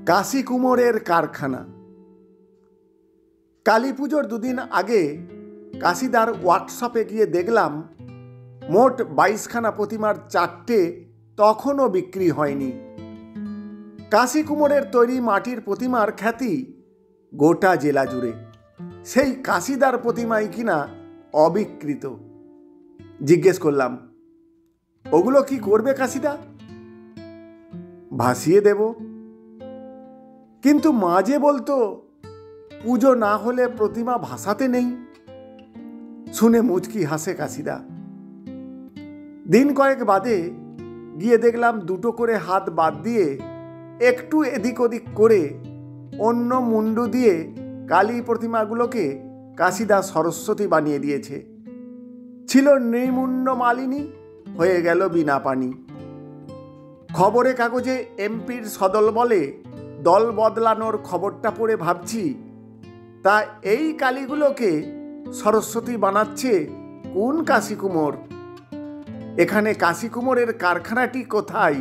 কাশি কুমোরের কারখানা। কালী পুজোর দুদিন আগে কাশিদার ওয়ার্কশপে গিয়ে দেখলাম মোট 22খানা প্রতিমার 4টে তখনও বিক্রি হয়নি। কাশি কুমোরের তৈরি মাটির প্রতিমার খ্যাতি গোটা জেলা জুড়ে। সেই কাশিদার প্রতিমাই কিনা অবিকৃত। জিজ্ঞেস করলাম, ওগুলো কি করবে কাশিদা? ভাসিয়ে দেব। কিন্তু মাঝে বলতো পুজো না হলে প্রতিমা ভাসাতে নেই। শুনে মুচকি হাসে কাশিদা। দিন কয়েক বাদে গিয়ে দেখলাম দুটো করে হাত বাদ দিয়ে একটু এদিক ওদিক করে অন্য মুন্ডু দিয়ে কালী প্রতিমাগুলোকে কাশিদা সরস্বতী বানিয়ে দিয়েছে। ছিল নির্মুণ্ড মালিনী, হয়ে গেল বিনা পানি। খবরে কাগজে এমপির সদল বলে দল বদলানোর খবরটা পড়ে ভাবছি, তা এই কালীগুলোকে সরস্বতী বানাচ্ছে কোন কাশি কুমোর? এখানে কাশি কুমোরের কারখানাটি কোথায়?